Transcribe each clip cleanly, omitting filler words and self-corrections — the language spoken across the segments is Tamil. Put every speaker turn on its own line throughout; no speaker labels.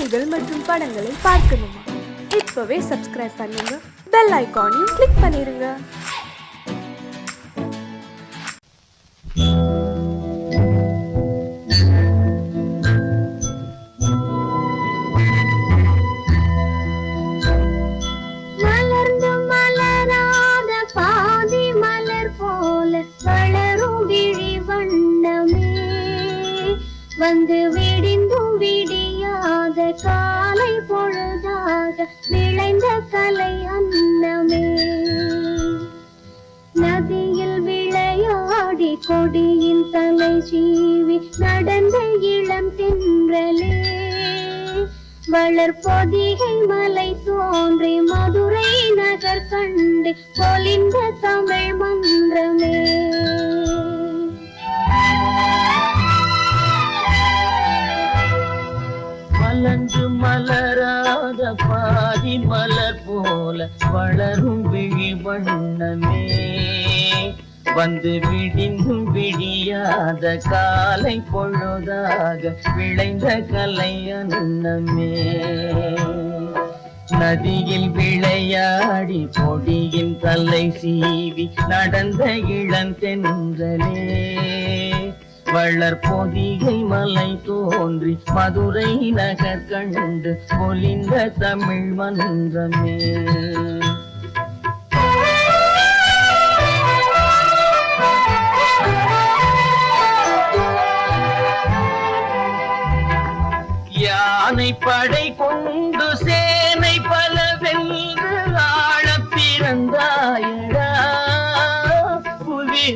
செய்திகள் மற்றும் படங்களை பார்க்கணுமா? இப்பவே சப்ஸ்கிரைப் பண்ணுங்க, பெல் ஐகானையும் கிளிக் பண்ணிருங்க.
வந்து விடிந்தும் விடியாத காலை பொழுதாக விளைந்த கலை அன்னமே, நதியில் விளையாடி கொடியின் தலை சீவி நடந்த இளம் தென்றலே, வளர்பொதிகை மலை தோன்றி மதுரை நகர் கண்டு பொலிந்த தமிழ் மன்றமே.
மலர்ந்து மலராத பாதி மலர் போல வளரும் விழி வண்ணமே, வந்து விடிந்தும் விடியாத காலை பொழுதாக விளைந்த கலை அன்னமே, நதியில் விளையாடி பொடியின் தலை சீவி நடந்த இளந்தென்றலே, வளர்பொதிகை மலை தோன்றி மதுரை நகர் கண்டு பொலிந்த தமிழ் மன்றமே. யானை படை கொண்டு சேனை பல வென்று ஆள பிறந்தாயடா, புவி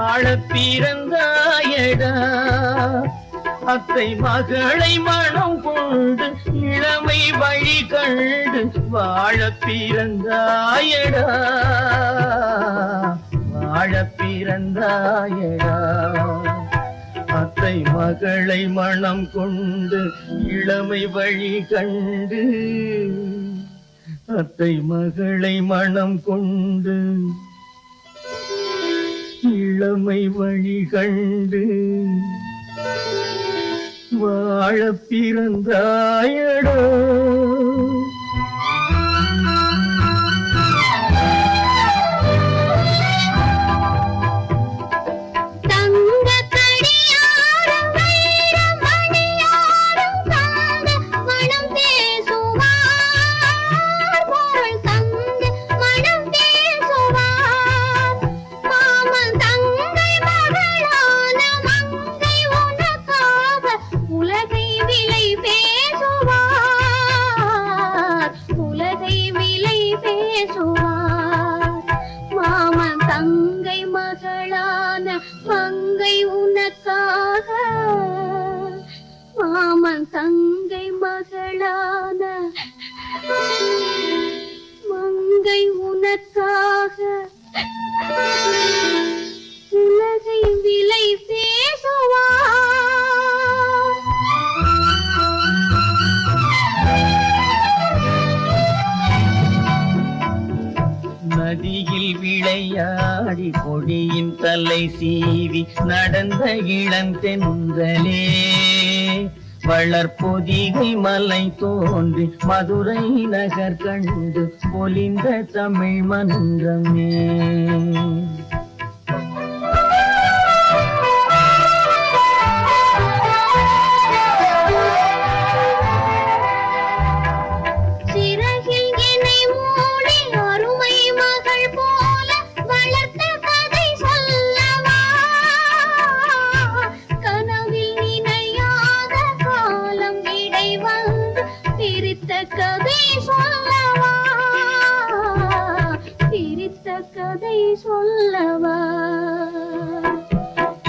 ஆள பிறந்தாயடா, அத்தை மகளை மனம் கொண்டு இளமை வழி கண்டு வாழ பிறந்தாயடா, வாழ பிறந்தாயடா, அத்தை மகளை மனம் கொண்டு இளமை வழி கண்டு, அத்தை மகளை மனம் கொண்டு இளமை வழி கண்டு வாழ பிறந்தாயடா. மங்கை உனக்காக, மாமன் தங்கை மகளான மங்கை உனக்காக உலகை விலை பேசுவார். நதியில் விளையாடி கொடியின் தலை சீவி நடந்த இளந்தென்றலே, வளர்பொதிகை மலை தோன்றி மதுரை நகர் கண்டு பொலிந்த தமிழ் மன்றமே.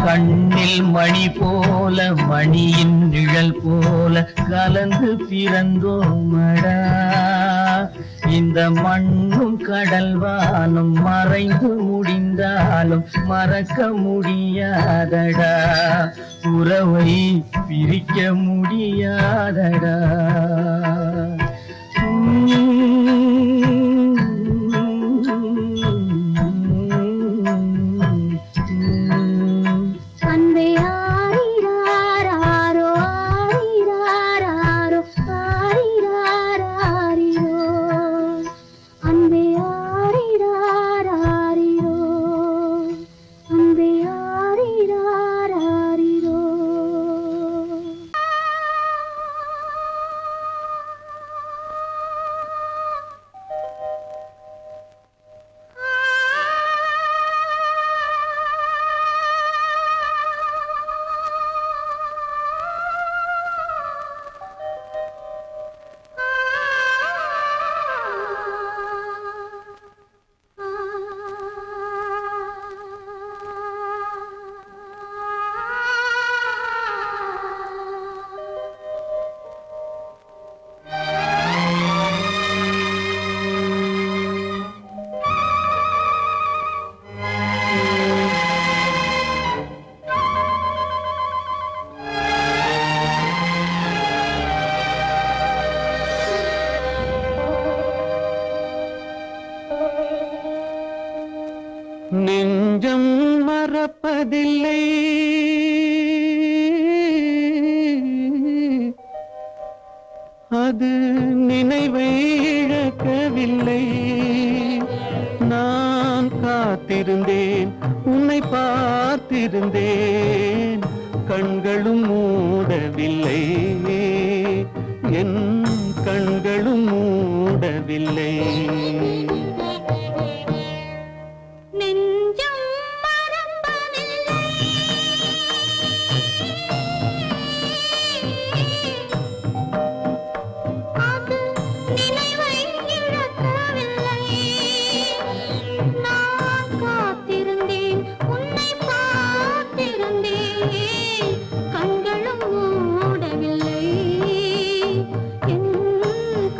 கண்ணில் மணி போல மணியின் நிழல் போல கலந்து பிறந்தோமடா, இந்த மண்ணும் கடல் வானும் மறைந்து முடிந்தாலும் மறக்க முடியாதடா, உறவை பிரிக்க முடியாதடா.
அன்பே ஆரிராரோ ஆரிராரோ ஆரி
அது நினைவை இழக்கவில்லை. நான் காத்திருந்தேன், உன்னை பார்த்திருந்தேன், கண்களும் மூடவில்லை, என் கண்களும் மூடவில்லை.
நெஞ்சம் மறப்பதில்லை, அது நினைவை இழக்கவில்லை. நான் காத்திருந்தேன், உன்னை பார்த்திருந்தேன், கண்களும் மூடவில்லை, என்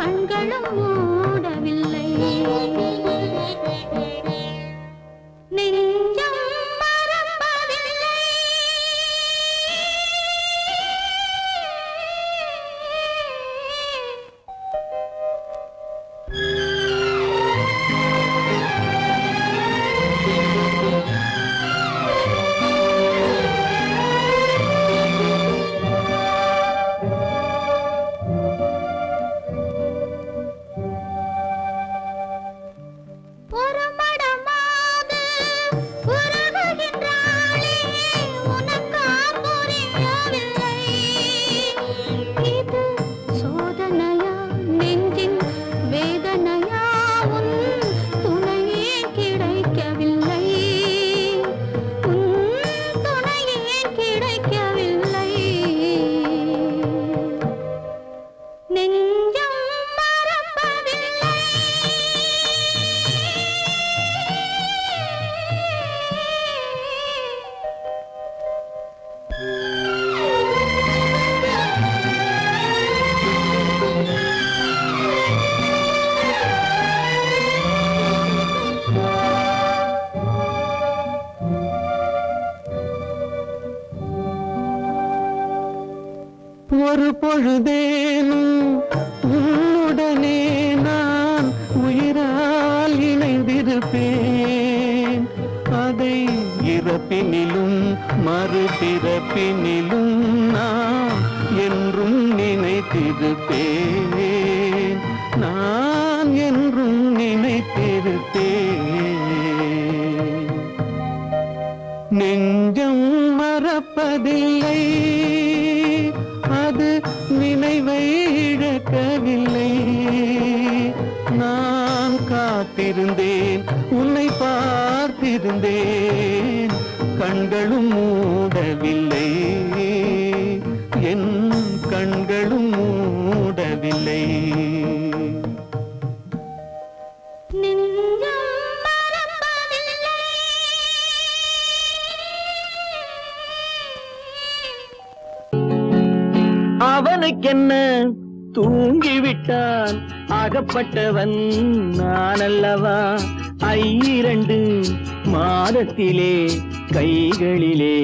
கண்களும் மூடவில்லை. நெஞ்சம் மறப்பதில்லை. ஒரு மடமாக உருகுகின்றாளே, உனக்கா புரியவில்லை? இது சோதனையா, நெஞ்சின் வேதனையா, உன் துணையே கிடைக்கவில்லை, உன் துணையே கிடைக்கவில்லை. நெஞ்சம் மறப்பதில்லை.
ஒரு பொழுதேனும் உன்னுடனே நான் உயிரால் இணைந்திருப்பேன். அதை இறப்பினிலும் மறுபிறப்பினிலும் நான் என்றும் நினைத்திருப்பேன், நான் என்றும் நினைத்திருப்பேன். நெஞ்சம் மறப்பதில்லை, அது நினைவை இழக்கவில்லை. நான் காத்திருந்தேன், உன்னை பார்த்திருந்தேன், கண்களும் மூடவில்லை, என் கண்களும் மூடவில்லை.
நெஞ்சம் மறப்பதில்லை.
அவனுக்கென்ன தூங்கிவிட்டான், அகப்பட்டவன் நான் அல்லவா? 2 மாதத்திலே கைகளிலே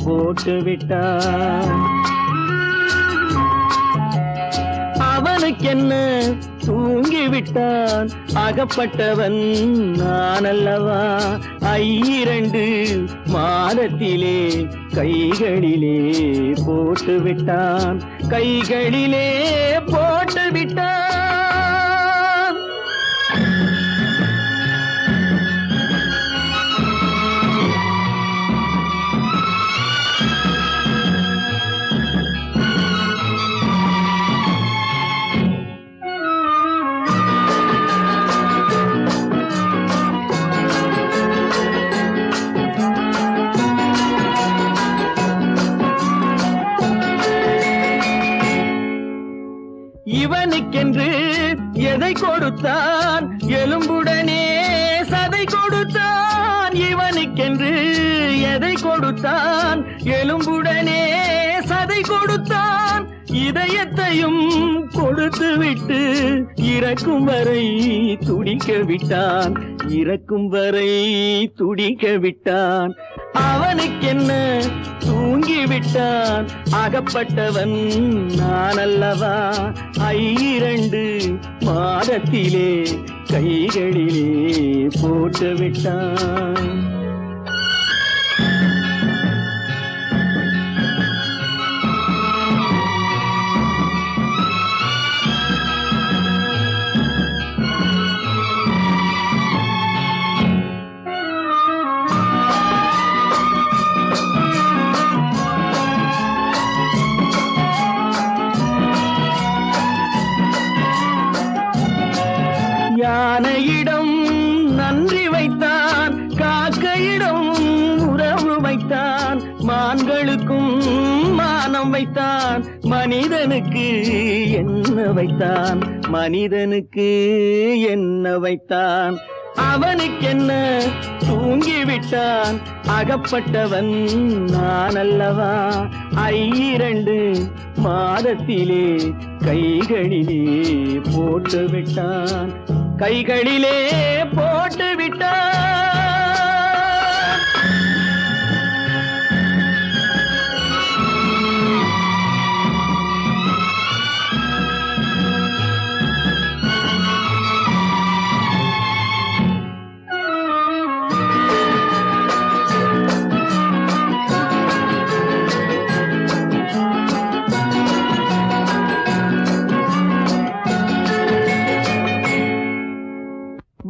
போட்டுவிட்டான். அவனுக்கென்ன தூங்கிவிட்டான், அகப்பட்டவன் நான் அல்லவா? 2 மாதத்திலே கைகளிலே போட்டுவிட்டான், கைகளிலே போட்டுவிட்டான். இவனுக்கென்று எதை கொடுத்தான், எலும்புடனே சதை கொடுத்தான். இவனுக்கென்று எதை கொடுத்தான், எலும்புடனே சதை கொடுத்தான். இதயத்தையும் கொடுத்து விட்டு இறக்கும் வரை துடிக்க விட்டான், இறக்கும் வரை துடிக்க விட்டான். அவனுக்கென்ன தூங்கிவிட்டான், அகப்பட்டவன் நான் அல்லவா? 2 மாதத்திலே கைகளிலே போட்டுவிட்டான். வைத்தான் மனிதனுக்கு என்ன வைத்தான், மனிதனுக்கு என்ன வைத்தான். அவனுக்கென்ன தூங்கிவிட்டான், அகப்பட்டவன் நான் அல்லவா. 2 மாதத்திலே கைகளிலே போட்டு விட்டான், கைகளிலே போட்டு விட்டான்.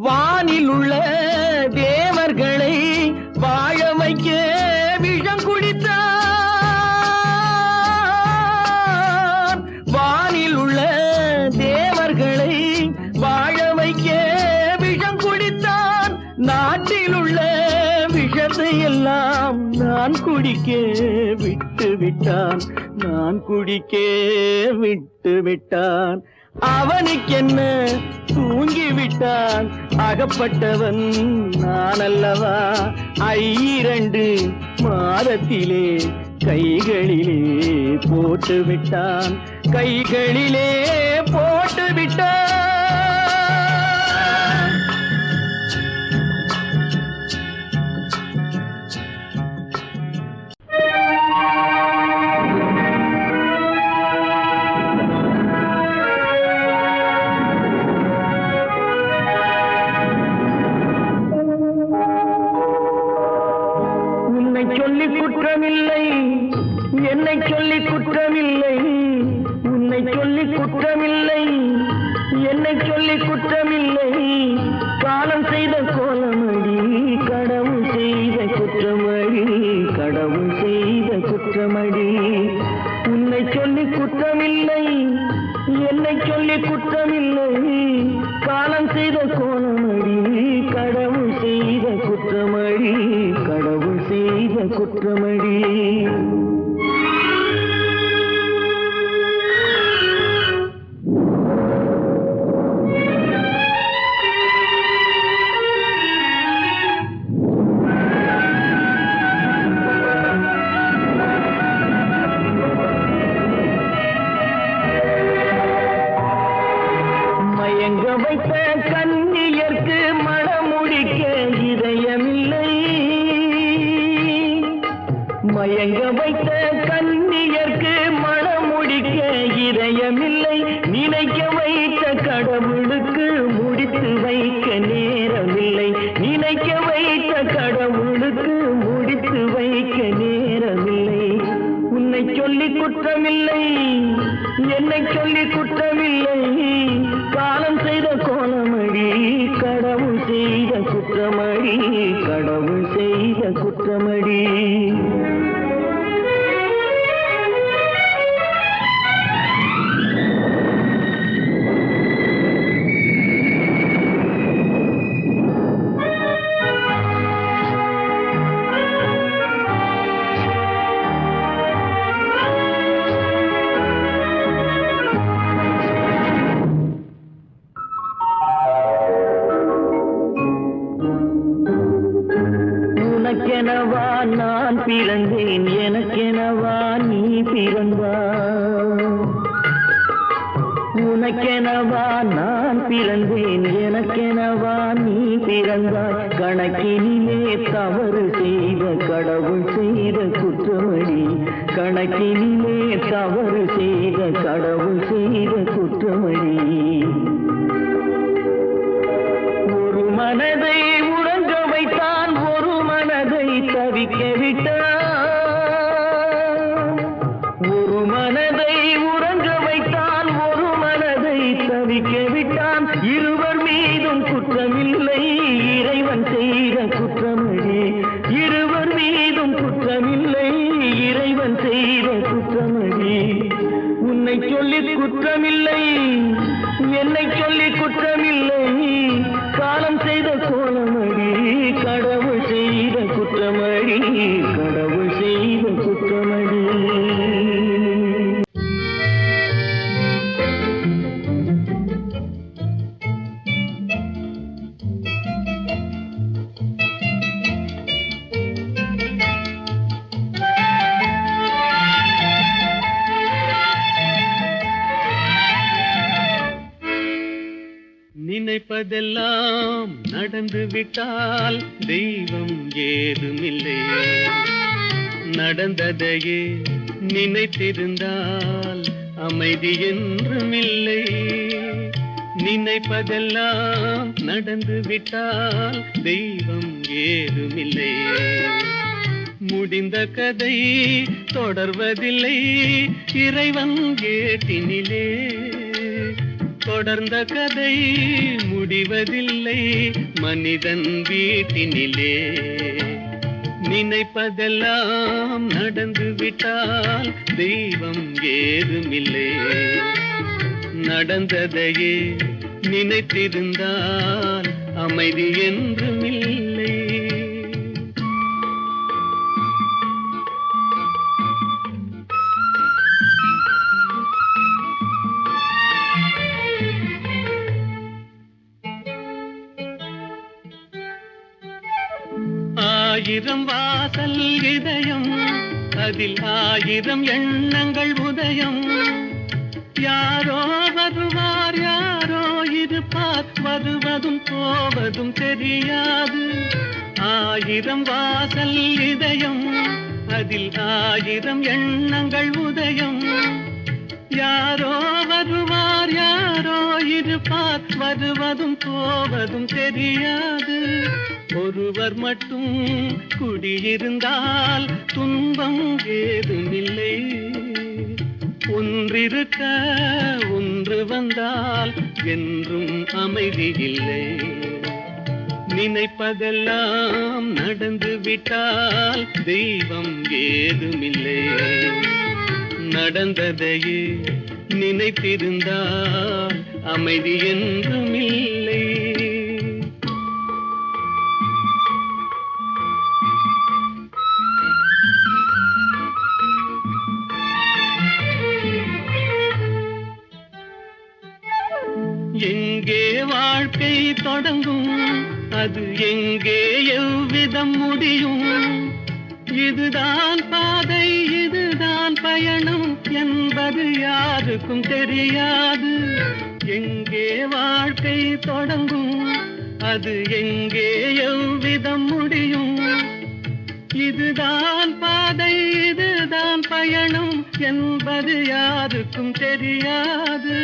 வானில் உள்ள தேவர்களை வாழ வைக்க விஷம் குடித்தான். வானில் உள்ள தேவர்களை வாழ வைக்க விஷம் குடித்தான். நாட்டில் உள்ள விஷத்தை எல்லாம் நான் குடிக்க விட்டு விட்டான், நான் குடிக்க விட்டு விட்டான். அவனுக்கென்ன தூங்கிவிட்டான், அகப்பட்டவன் நான் அல்லவா. 2 மாதத்திலே கைகளிலே போட்டு விட்டான், கைகளிலே போட்டு விட்டான். சொல்லி குற்றமில்லை, என்னை சொல்லி குற்றமில்லை, உன்னை சொல்லி குற்றமில்லை, என்னை சொல்லி குற்றமில்லை. காலம் செய்த கோலமடி, கடவுள் செய்த குற்றமடி, கடவுள் செய்த குற்றமடி. உன்னை சொல்லி குற்றமில்லை, என்னை சொல்லி குற்றமில்லை. காலம் செய்த கோலமடி, கடவுள் செய்த குற்றமடி, கடவுள் செய்த குற்றமடி. மயங்க வைத்த கன்னியர்க்கு மணமுடிக்க இதயமில்லை, மயங்க வைத்த கன்னியர்க்கு மணமுடிக்க இதயமில்லை. நினைக்க வைத்த கடவுளுக்கு முடித்து வைக்க நேரமில்லை, நினைக்க வைத்த கடவுளுக்கு முடித்து வைக்க நேரமில்லை. உன்னை சொல்லி குற்றமில்லை, என்னை சொல்லி குற்றமில்லை. காலம் செய்த கோலமடி, கடவுள் செய்த குற்றமடி, கடவுள் செய்த குற்றமடி. உனக்கெனவா நான் பிறந்தேன், எனக்கெனவா நீ பிறந்தாய். உனக்கெனவா நான் பிறந்தேன், எனக்கெனவா நீ பிறந்தாய். கணக்கினிலே தவறு செய்த கடவுள் செய்த குற்றமடி, கணக்கினிலே தவறு செய்த கடவுள் செய்த குற்றமடி. ஒரு மனதை உறங்க வைத்தான், ஒரு மனதை தவிக்க விட்டான். ஒரு மனதை உறங்க வைத்தான், ஒரு மனதை தவிக்க விட்டான். இருவர் மீதும் குற்றமில்லை, இறைவன் செய்த குற்றமடி. இருவர் மீதும் குற்றமில்லை, இறைவன் செய்த குற்றமடி. உன்னை சொல்லி குற்றமில்லை, என்னை சொல்லி குற்றமில்லை. காலம் செய்த கோலமடி, கடவுள் செய்த குற்றமடி, கடவுள் செய்த குற்றமடி.
நினைப்பதெல்லாம் நடந்து விட்டால் தெய்வம் ஏதுமில்லை. நடந்ததையே நினைத்திருந்தால் அமைதி என்றுமில்லை. நினைப்பதெல்லாம் நடந்து விட்டால் தெய்வம் ஏதுமில்லை. முடிந்த கதை தொடர்வதில்லை இறைவன் ஏட்டினிலே. தொடர்ந்த கதை முடிவதில்லை மனிதன் வீட்டினிலே. நினைப்பதெல்லாம் நடந்து விட்டால் தெய்வம் ஏதுமில்லை. நடந்ததையே நினைத்திருந்தால் அமைதி என்றுமில்லை. ஆயிரம் வாசல் இதயம், அதில் ஆயிரம் எண்ணங்கள் உதயம். யாரோ வருவார் யாரோ இருப்பார், வருவதும் போவதும் தெரியாது. ஆயிரம் வாசல் இதயம், அதில் ஆயிரம் எண்ணங்கள் உதயம். யாரோ வருவார் யாரோ இருப்பார், வருவதும் போவதும் தெரியாது. ஒருவர் மட்டும் குடியிருந்தால் துன்பம் ஏதுமில்லை. ஒன்றிருக்க ஒன்று வந்தால் என்றும் அமைதி இல்லை. நினைப்பதெல்லாம் நடந்து விட்டால் தெய்வம் ஏதுமில்லை. நடந்ததையே நினைத்திருந்தால் அமைதி என்றுமில்லை. எங்கே வாழ்க்கை தொடங்கும், அது எங்கே எவ்விதம் முடியும்? இதுதான் பாதை இதுதான் பயணம் என்பது யாருக்கும் தெரியாது. எங்கே வாழ்க்கை தொடங்கும், அது எங்கே எவ்விதம் முடியும்? இதுதான் பாதை இதுதான் பயணம் என்பது யாருக்கும் தெரியாது.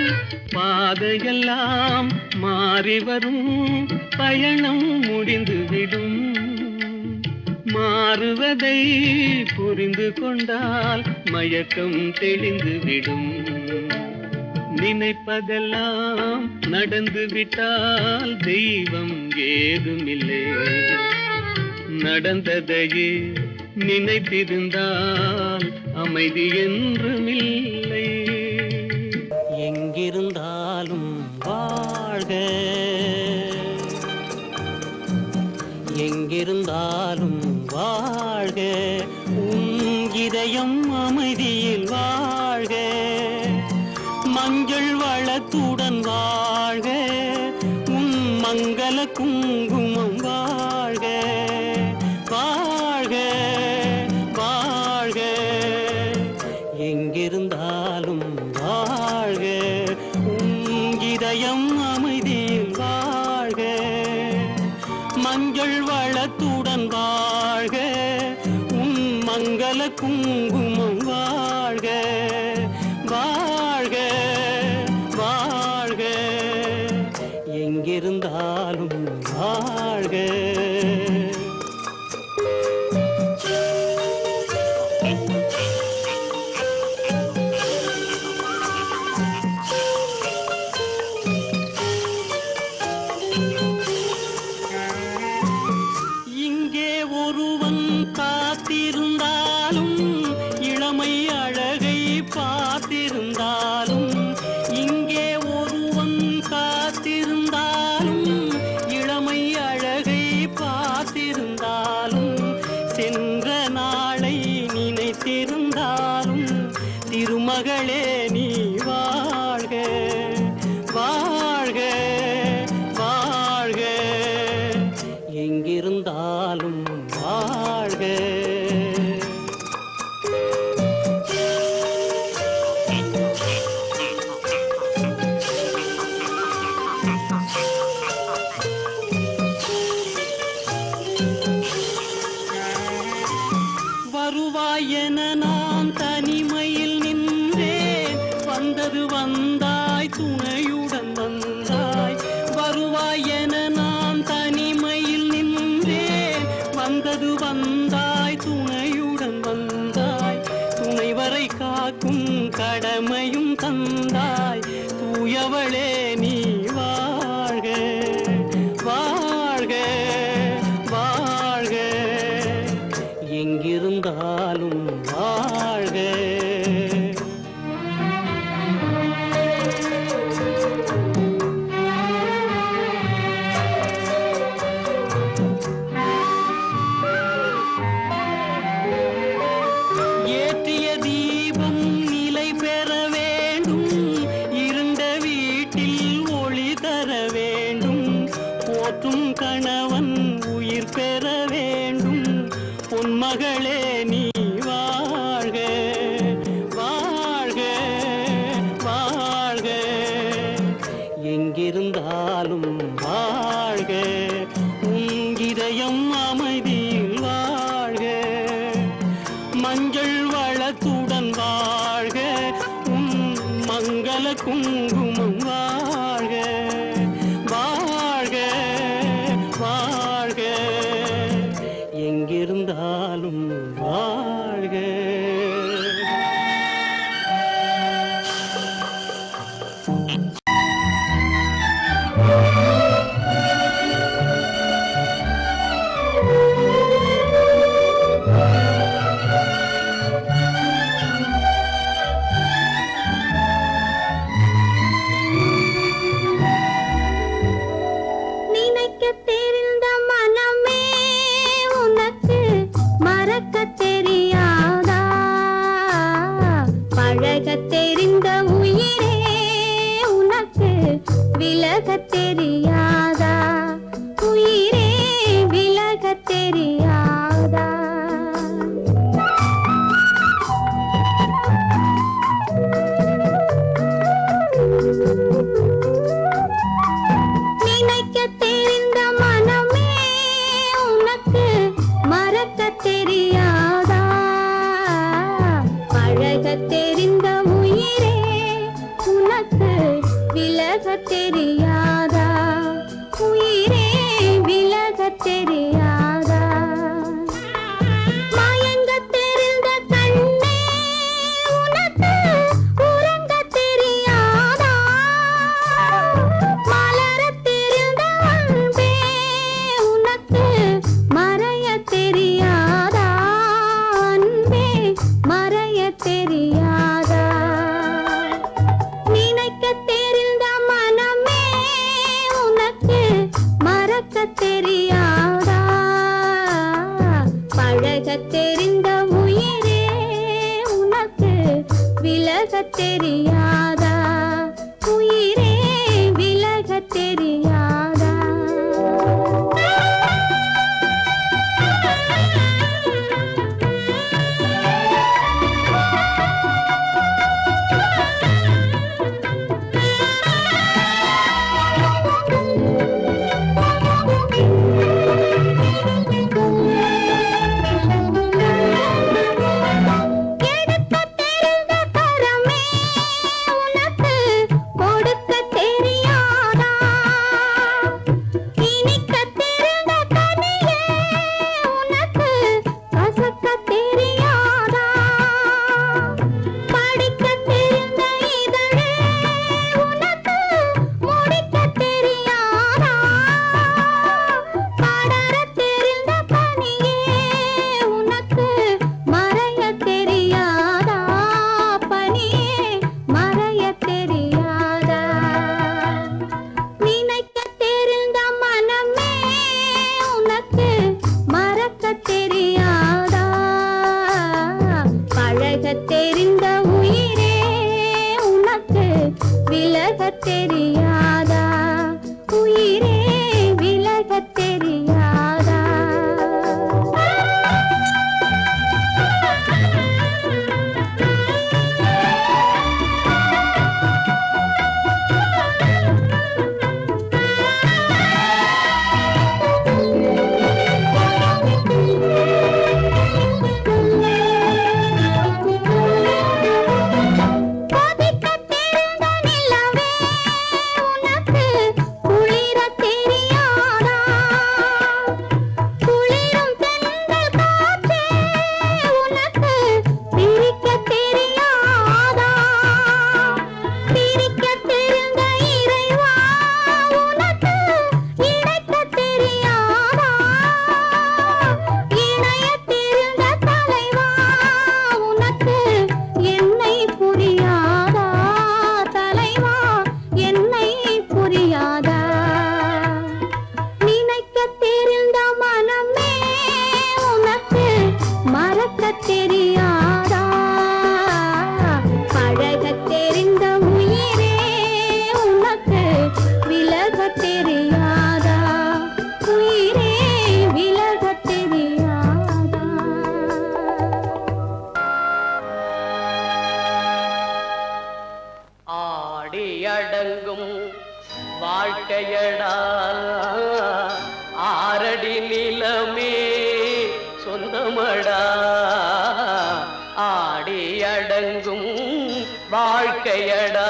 பாதையெல்லாம் மாறி வரும், பயணம் முடிந்துவிடும். மாறுவதை புரிந்து கொண்டால் மயக்கம் தெளிந்துவிடும். நினைப்பதெல்லாம் நடந்து விட்டால் தெய்வம் ஏதுமில்லை. நடந்ததையே நினைத்திருந்தால் அமைதி என்றுமில்லை.
எங்கிருந்தாலும் வாழ்க, எங்கிருந்தாலும் வாழ்க, உன் இதயம் அமைதியில் வாழ்க. மஞ்சள் வளத்துடன் வாழ்க, உன் மங்கள குங்குமம் வாழ்க. வாழ்க வாழ்க, எங்கிருந்தாலும் வாழ்க, உன் இதயம் அமைதியில் வாழ்க. மஞ்சள் வளத்துடன் வாழ்க, உன் மங்கள குங்குமம் வாழ்க. வாழ்க வாழ்க, எங்கிருந்தாலும் வாழ்க. இங்கே ஒருவன் காத்திருந்தாலும் இளமை அழகை பார்த்திருந்தாலும், இங்கே ஒருவன் காத்திருந்தாலும் இளமை அழகை அவளே நீ வாழ்க வாழ்க வாழ்க எங்கிருந்தாலும் வாழ்க. ஏற்றிய தீபம் நிலை பெற வேண்டும், இருண்ட வீட்டில் ஒளி தர வேண்டும், போற்றும் கணவன் உயிர் பெற வேண்டும், பொன்மகளே நீ வாழ்க வாழ்க வாழ்க எங்கிருந்தாலும் வாழ்க. உன் இதயம் அமைதியில் வாழ்க, மஞ்சள் வளத்துடன் வாழ்க, உன் மங்கள குங்குமம் வாழ்க வாழ்க வாழ்க எங்கிருந்தாலும் வாழ்க.
நினைக்க தெரிந்த மனமே உனக்கு மறக்க தெரியாதா? பழக தெரிந்த உயிரே உனக்கு விலக தெரியாதா? உயிரே விலக தெரியாதா? நினைக்க தெரிந்த மனமே உனக்கு மறக்க தெரியாதா? பழக தெரிந்த உயிரே உனக்கு விலக தெரியாதா? உயிரே விலக தெரியாதா? மயங்க தெரிந்த கண்ணே உனக்கு உறங்க தெரியாதா? மலர தெரிந்த அன்பே உனக்கு மறைய தெரியாதா? அன்பே மறைய தெரியாதா? நினைக்க தெரிந்த மனமே உனக்கு மறக்க தெரியாதா? பழக தெரிந்த உயிரே உனக்கு விலக தெரியாதா? உயிரே விலக தெரியாதா? எடுக்க தெரிந்த கரமே விலகத் தெரியாதா உயிரே விலகத் தெரியாதா
ஆடியடங்கும் வாழ்க்கையடா ஆரடி நிலமே சொந்தமடா ஆடியடங்கும் வாழ்க்கையடா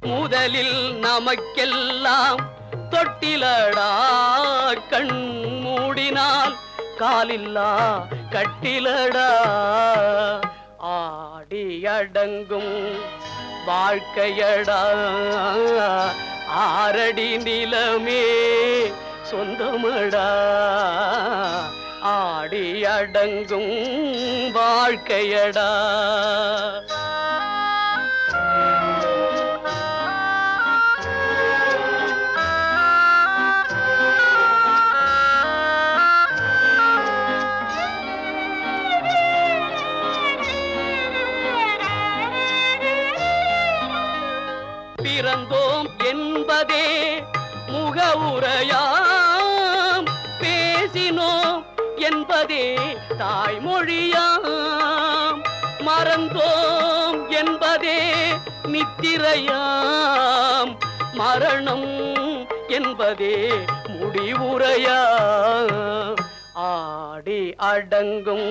முதலில் நமக்கெல்லாம் தொட்டிலடா கண் மூடினால் காலில்லா கட்டிலடா ஆடியடங்கும் வாழ்க்கையடா ஆரடி நிலமே சொந்தமடா ஆடியடங்கும் வாழ்க்கையடா பிறந்தோம் என்பதே முகவுரையாம் பேசினோம் என்பதே தாய்மொழியாம் மறந்தோம் என்பதே நித்திரையாம் மரணம் என்பதே முடிவுரையாம் ஆடி அடங்கும்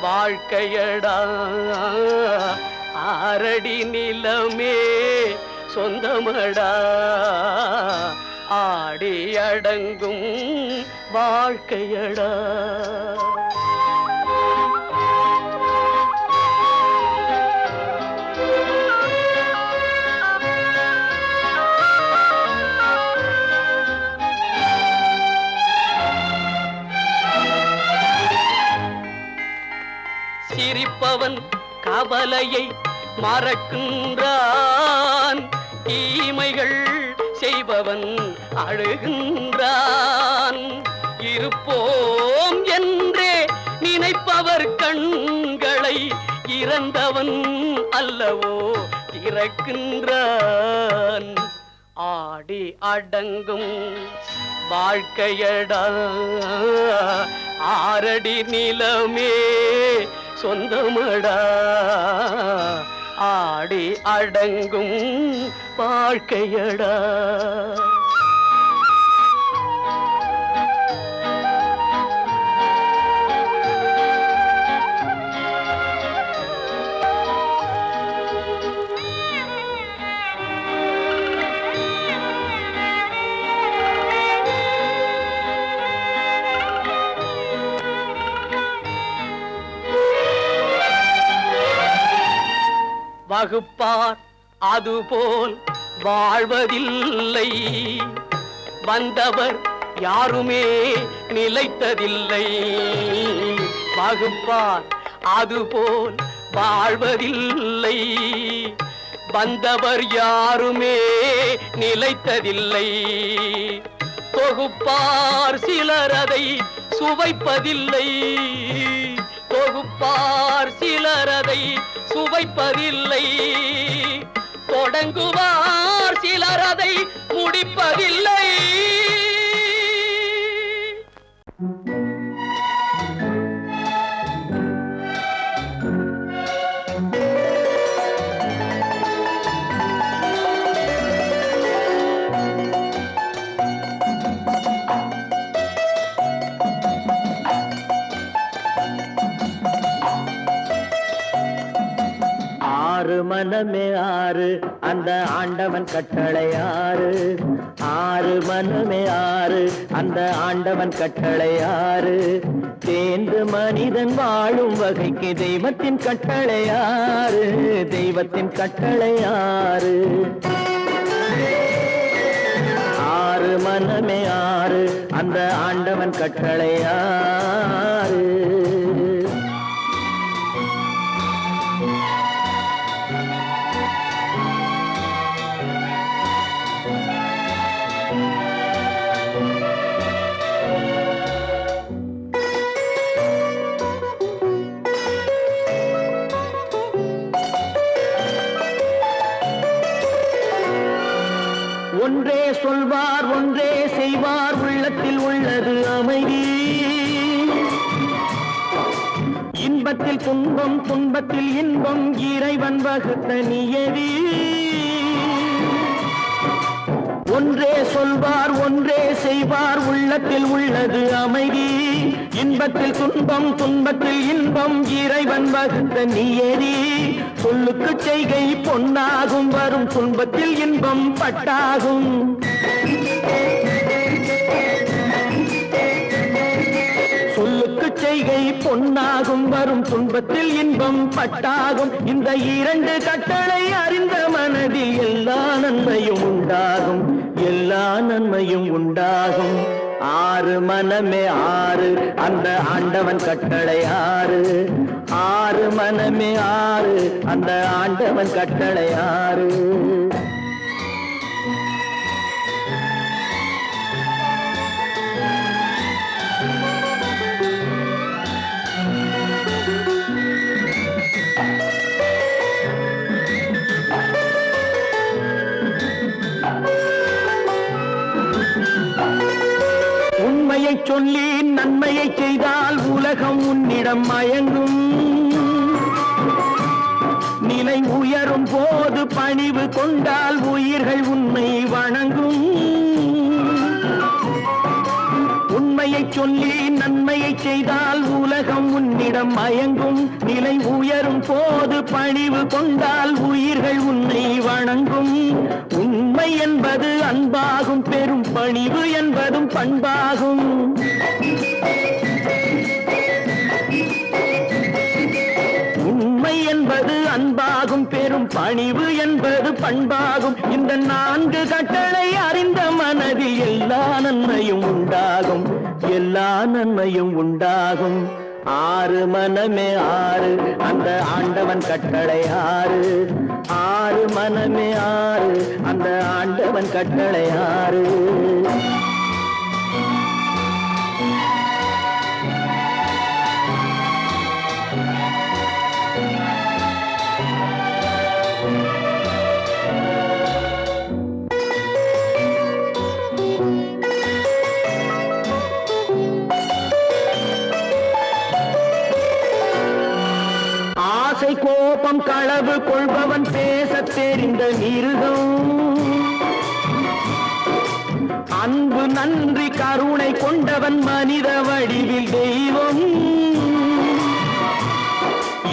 வாழ்க்கையடா ஆரடி நிலமே சொந்தமடா ஆடி அடங்கும் வாழ்க்கையடா சிரிப்பவன் கவலையை மறக்கின்றான் தீமைகள் செய்பவன் அழுகின்றான் இருப்போம் என்றே நினைப்பவர் கண்களை இறந்தவன் அல்லவோ திறக்கின்றான் ஆடி அடங்கும் வாழ்க்கையடா ஆரடி நிலமே சொந்தமடா ஆடி அடங்கும் வாழ்க்கையடா வகுப்பார் அதுபோல் வாழ்வதில்லை வந்தவர் யாருமே நிலைத்ததில்லை வகுப்பார் அதுபோல் வாழ்வதில்லை வந்தவர் யாருமே நிலைத்ததில்லை தொகுப்பார் சிலர் அதை சுவைப்பதில்லை தொகுப்பார் சிலர் அதை சுவைப்பதில்லை தொடங்குவார் சிலர் அதை முடிப்பதில்லை
ஆறு மனமே ஆறு அந்த ஆண்டவன் கட்டளை ஆறு ஆறு மனமே ஆறு அந்த ஆண்டவன் கட்டளை ஆறு தேர்ந்து மனிதன் வாழும் வகைக்கு தெய்வத்தின் கட்டளை ஆறு தெய்வத்தின் கட்டளை ஆறு ஆறு மனமே ஆறு அந்த ஆண்டவன் கட்டளை ஆறு சொல்வார் ஒன்றே செய்வார் உள்ளத்தில் உள்ளது அமைதி இன்பத்தில் துன்பம் துன்பத்தில் இன்பம் இறைவன் வகுத்த நியதி ஒன்றே சொல்வார் ஒன்றே செய்வார் உள்ளத்தில் உள்ளது அமைதி இன்பத்தில் துன்பம் துன்பத்தில் இன்பம் இறைவன் வகுத்த நியதி சொல்லுக்கு செய்கை பொன்னாகும் வரும் துன்பத்தில் இன்பம் பட்டாகும் சொல்லுக்கு செய்கை பொன்னாகும் வரும் துன்பத்தில் இன்பம் பட்டாகும் இந்த இரண்டு கட்டளை அறிந்த மனதில் எல்லா நன்மையும் உண்டாகும் எல்லா நன்மையும் உண்டாகும் ஆறு மனமே ஆறு அந்த ஆண்டவன் கட்டளை ஆறு ஆறு மனமே ஆறு அந்த ஆண்டவன் கட்டளை ஆறு உண்மையை சொல்லி நன்மையை செய்தால் உலகம் உன்னிடம் மயங்கும் நிலை உயரும் போது பணிவு கொண்டால் உயிர்கள் உன்னை வணங்கும் உண்மையை சொல்லி நன்மையை செய்தால் உலகம் உன்னிடம் மயங்கும் நிலை உயரும் போது பணிவு கொண்டால் உயிர்கள் உன்னை வணங்கும் உண்மை என்பது அன்பாகும் பெரும் பணிவு என்பதும் பண்பாகும் உண்மை என்பது அன்பாகும் பெரும் பணிவு என்பது பண்பாகும் இந்த நான்கு கட்டளை அறிந்த மனதில் எல்லா நன்மையும் உண்டாகும் எல்லா நன்மையும் உண்டாகும் ஆறு மனமே ஆறு அந்த ஆண்டவன் கட்டளை ஆறு ஆறு மனமே ஆறு அந்த ஆண்டவன் கட்டளை ஆறு கோபம் களவு கொள்பவன் பேசத் தெரிந்த மிருகம் அன்பு நன்றி கருணை கொண்டவன் மனித வடிவில் தெய்வம்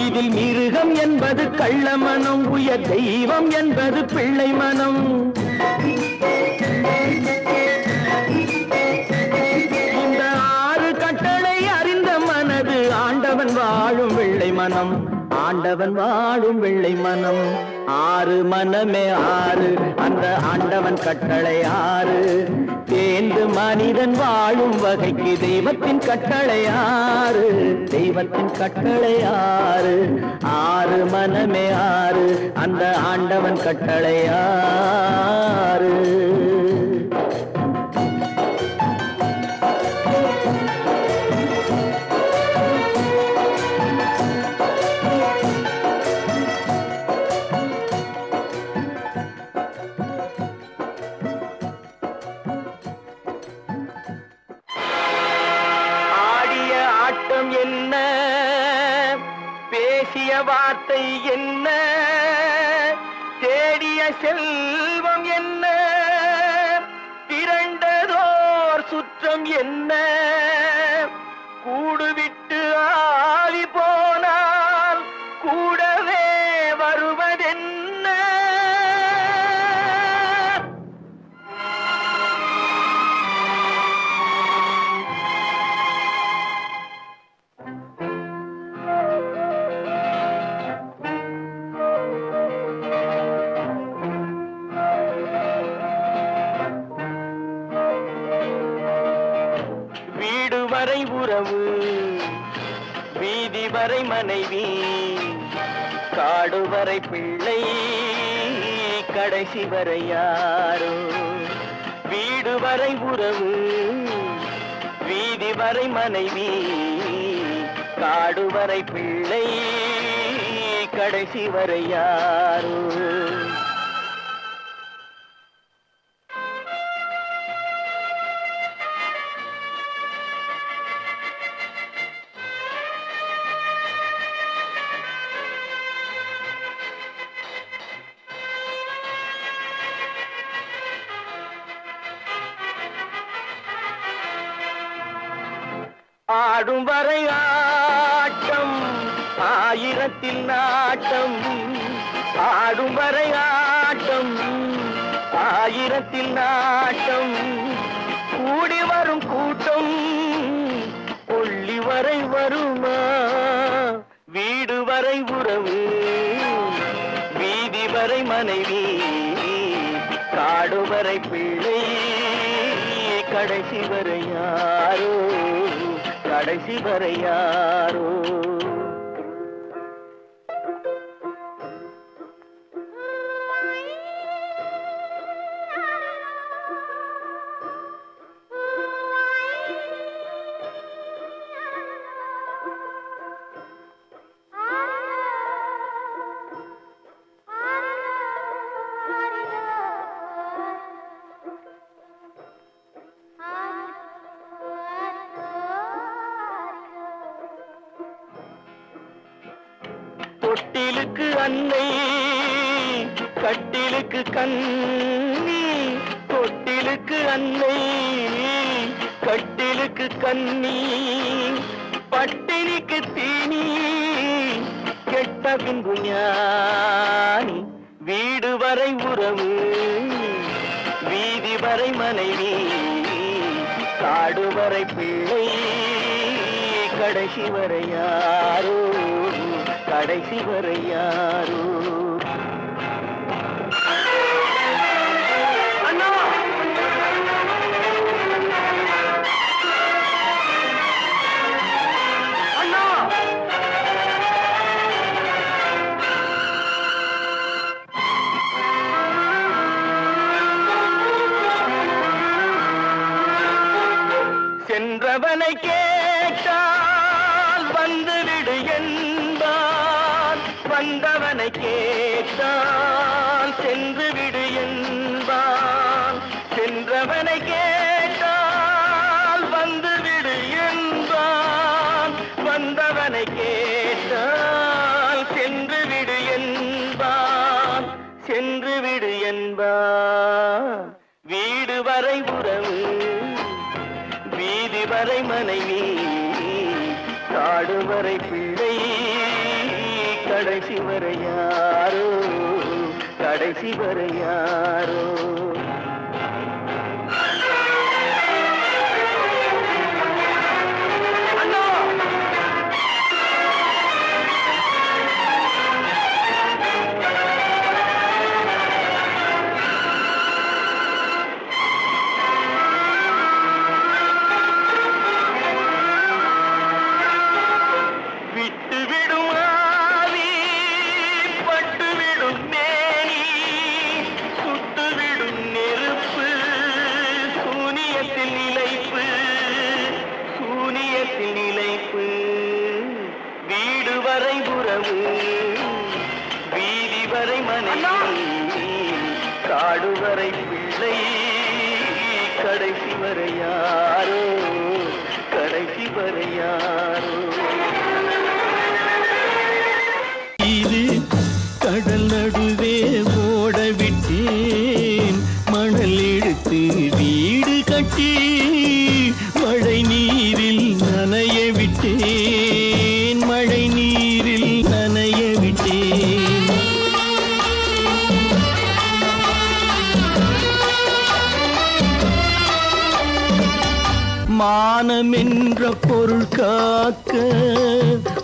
இதில் மிருகம் என்பது கள்ள மனம் உயர் தெய்வம் என்பது பிள்ளை மனம் இந்த ஆறு கட்டளை அறிந்த மனது ஆண்டவன் வாழும் வெள்ளை மனம் ஆண்டவன் வாழும் வெள்ளை மனம் ஆறு மனமே ஆறு அந்த ஆண்டவன் கட்டளை ஆறு தேர்ந்து மனிதன் வாழும் வகைக்கு தெய்வத்தின் கட்டளை ஆறு தெய்வத்தின் கட்டளை ஆறு ஆறு மனமே ஆறு அந்த ஆண்டவன் கட்டளை ஆறு என்ன பேசிய வார்த்தை என்ன தேடிய செல்வம் என்ன திரண்டதோர் சுற்றம் என்ன கூடுவிட்டு ஆவி போனால் கூடவே வருவதென்ன வரை உறவு வீதி வரை மனைவி காடு வரை பிள்ளை கடைசி வரை யாரோ வீடு வரை உறவு வீதி வரை மனைவி காடு வரை பிள்ளை கடைசி வரை யாரோ ஆடும் வரை ஆட்டம் ஆயிரத்தில் நாட்டம் ஆடும் வரை ஆட்டம் ஆயிரத்தில் நாட்டம் கூடி வரும் கூட்டம் கொள்ளி வரை வருமா வீடு வரை உறவு வீதி வரை மனைவி காடு வரை பிள்ளை கடைசி வரை யாரோ கடைசி வரை யாரோ தொட்டிலுக்கு அன்னை கட்டிலுக்கு கண்ணி தொட்டிலுக்கு அன்னை கட்டிலுக்கு கண்ணி பட்டினிக்கு தீனி கெட்ட பின்பு ஞானி வீடு வரை உறவு வீதி வரை மனைவி காடு வரை பிள்ளை கடைசி வரை யாரோ கடைசி வரை யாரோ அண்ணா அண்ணா சென்றவனை கேட்டால் வந்துவிடு என்பான் வந்தவனை கேட்டால் சென்று விடு என்பான் சென்றவனை கேட்டால் வந்துவிடு என்பான் வந்தவனை கேட்டால் சென்று விடு என்பான் சென்று விடு என்பான் வீடு வரை உறவு வீதி வரை மனைவி காடு வரை பிள்ளை கடைசி வரை யாரோ கடைசி வரை யாரோ வீதி வரை மனைவி காடு வரை பிள்ளை கடைசி வரை யாரோ கடைசி வரை யாரோ இது கடல் நடுவே ஓட விட்டேன் மணல் எடுத்து வீடு கட்டி மழை நீரில் நனைய விட்டேன் மழை நீரில் நனைய விட்டேன் மானமென்ற பொருள் காக்க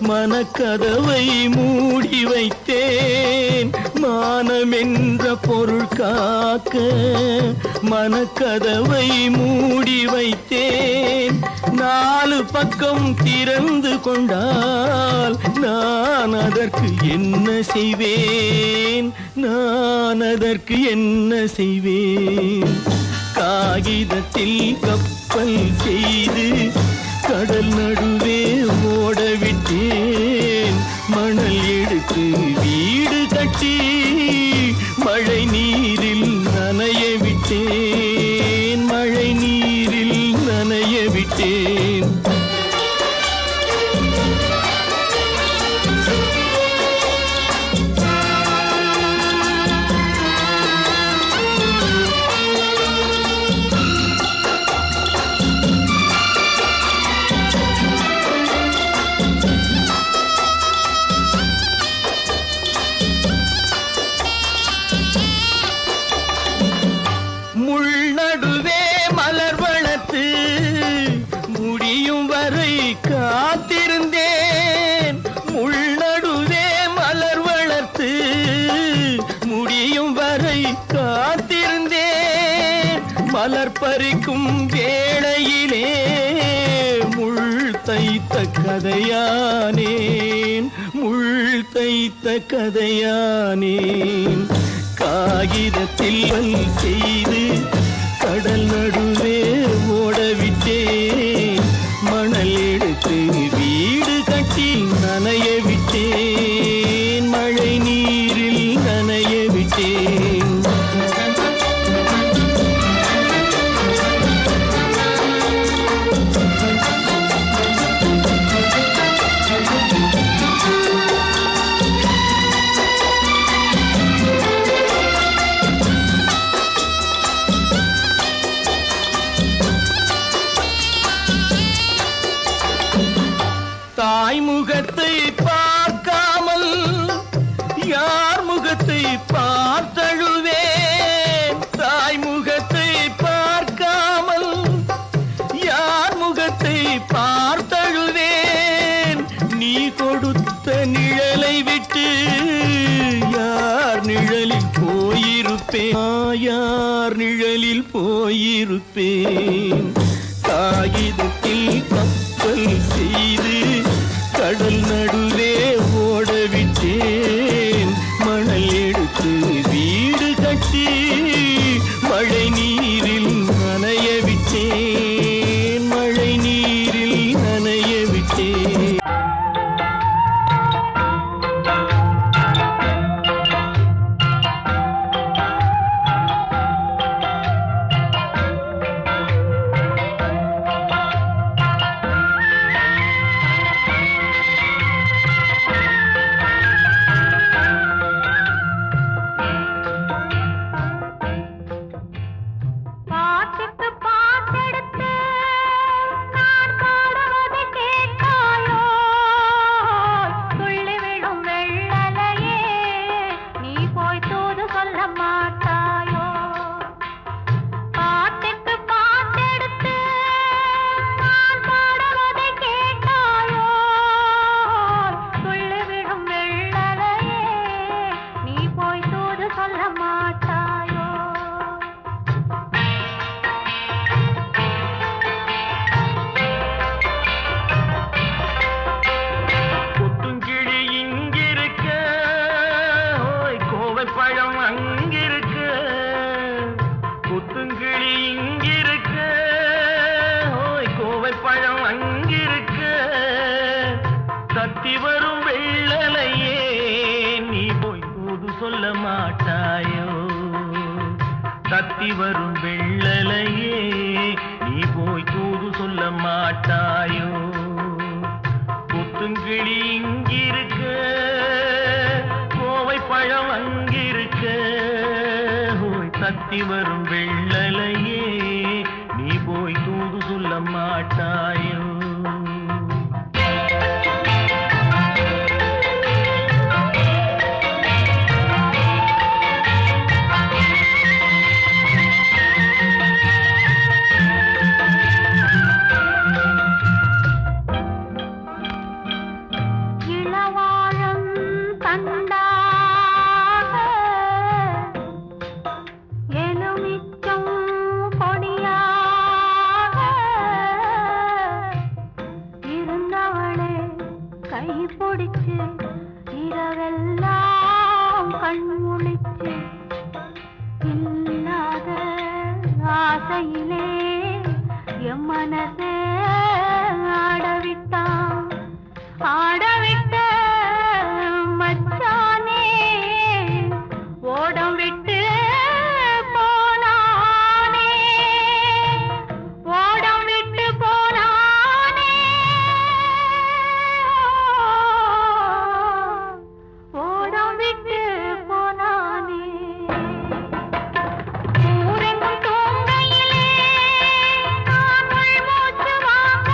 மனக்கதவை மூடி வைத்தேன் மானமென்ற பொருள் காக்க மனக்கதவை மூடி வைத்தேன் நாலு பக்கம் திறந்து கொண்டால் நான் அதற்கு என்ன செய்வேன் நான் அதற்கு என்ன செய்வேன் காகிதத்தில் கப்பல் செய்து கடல் நடுவே ஓட விட்டேன் மணல் எடுத்து வீடு கட்டி மழை நீரில் நனைய விட்டேன் மழை நீரில் நனைய விட்டேன் மலர் பறிக்கும் வேளையிலே முள் தைத்த கதையானேன், முள் தைத்த கதையானேன். காகிதத்தில் செய்து கடல் நடுவே ஓடவிட்டேன், மணல் எடுத்து வீடு கட்டி நனைய விட்டேன், மழை நீரில் நனைய விட்டேன். தாய் முகத்தை பார்க்காமல் யார் முகத்தை பார்த்தழுவேன், தாய் முகத்தை பார்க்காமல் யார் முகத்தை பார்த்தழுவேன். நீ கொடுத்த நிழலை விட்டு யார் நிழலில் போயிருப்பேன், யார் நிழலில் போயிருப்பேன். காகிதத்தில் கப்பல் செய்து கடல் நடுவே ஓடவிட்டேன், மணல் எடுத்து வீடு கட்டி மழை நீரில் நனைய விட்டேன், மழை நீரில் நனைய விட்டேன்.
பாட்டுக்கு பாட்டெடுத்து நான் பாடுவதை கேட்காயோ, துள்ளி விழும் வெள்ளலையே நீ போய் தூது சொல்ல மாட்டாயோ. பாட்டுக்கு பாட்டெடுத்து நான் பாடுவதை கேட்காயோ, துள்ளி விழும் வெள்ளலையே நீ போய் தூது சொல்ல மாட்டாயோ.
கொத்துங்கிளி இங்கிருக்க, ஓய் கோவை பழம் அங்கிருக்க, கொத்துங்கிளி இங்கிருக்க, ஓய் கோவை பழம் அங்கிருக்க. தத்தி வரும் வெள்ளலையே நீ போய் தூது சொல்ல மாட்டாயோ, தத்தி வரும் வெள்ளலையே நீ போய் தூது சொல்ல மாட்டாயோ. கொத்துங்கிளி இங்கிருக்க, கோவை பழம் அங்கிருக்க, ஓய் தத்தி வரும் வெள்ளலையே நீ போய் தூது சொல்ல மாட்டாயோ.
இளவாழம் தண்டாக எலுமிச்சம் கொடியாக இருந்தவளே கை பிடிச்சு இரவெல்லாம் கண் முழிச்சு இல்லாத ஆசையிலே என் மனசே ஆடவிட்டான், ஆடவிட்ட மச்சானே ஓடம் விட்டு போனானே, ஓடம் விட்டு போனானே, ஓடம் விட்டு போனானே. ஊரெங்கும் தூங்கையிலே நான் உள்மூச்சு வாங்க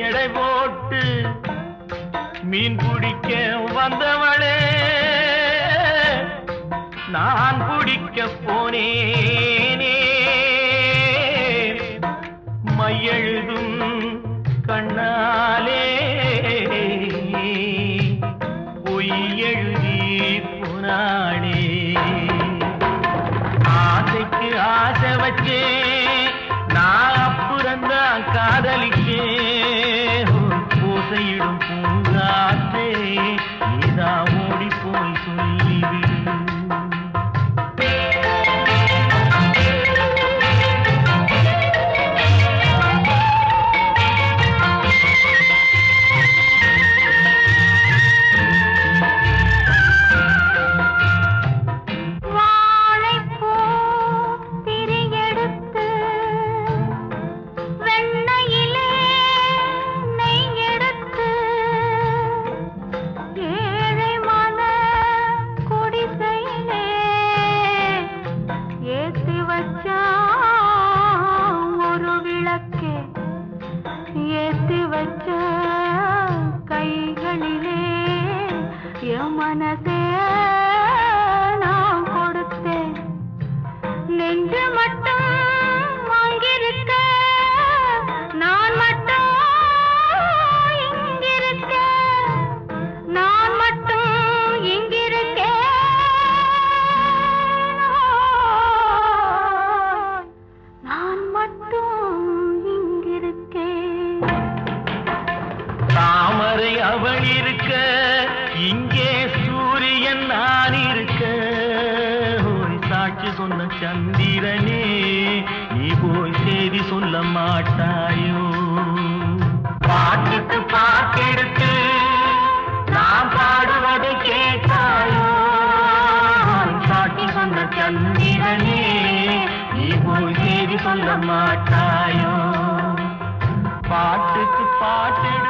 எடை போட்டு மீன் பிடிக்க வந்தவளே நான் பிடிக்க போனேனே மையெழுதும் கண்ணாலே பொய் எழுதி போனாளே ஆசைக்கு ஆசை வச்சே நான் அப்புறந்தான் காதலிக்கே பூசையிடும் பூங்காற்றே நீதா ஓடி போய் சொல்லிவிடு அவள் இருக்க இங்கே சூரியன் நான் இருக்க சாட்சி சொன்ன சந்திரனே நீ போய் செய்தி சொல்ல மாட்டாயோ பாட்டுக்கு பாட்டெடுத்து நான் பாடுவதை கேட்டாயோ சாட்சி சொன்ன சந்திரனே நீ போய் செய்தி சொல்ல மாட்டாயோ பாட்டுக்கு பாட்டெடுத்து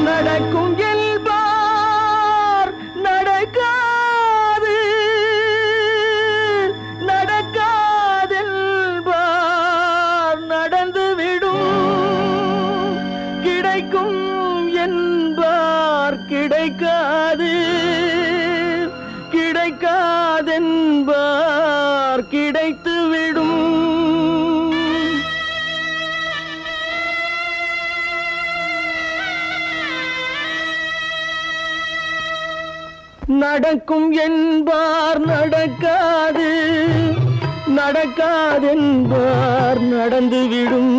நடக்கும் என்பார் நடக்காது நடக்காதென்பார் நடந்துவிடும் கிடைக்கும் என்பார் கிடைக்காது கிடைக்காதென்பார் கிடைத்துவிடும் நடக்கும் என்பார் நடக்காது நடக்காதென்பார் நடந்துவிடும்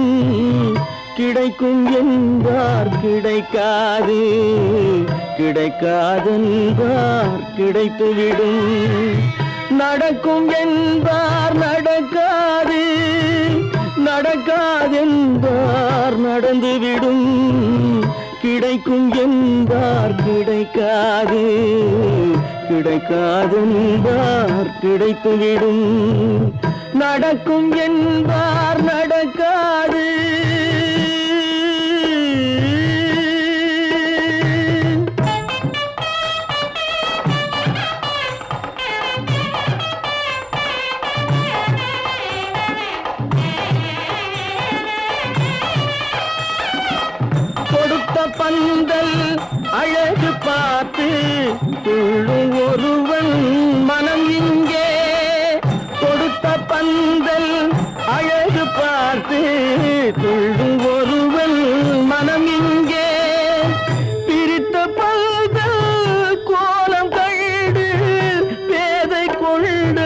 கிடைக்கும் என்பார் கிடைக்காது கிடைக்காதென்பார் கிடைத்துவிடும் நடக்கும் என்பார் நடக்காது நடக்காதென்பார் நடந்துவிடும் கிடைக்கும் என்பார் கிடைக்காது கிடைக்காதென்பார் கிடைத்துவிடும் நடக்கும் என்பார் நடக்காது பந்தல் அழகு பார்த்து துள்ளும் ஒருவன் மனம் இங்கே கொடுத்த பந்தல் அழகு பார்த்து துள்ளும் ஒருவன் மனம் இங்கே பிரித்த பந்தல் கோலம் கண்டு பேதை கொண்ட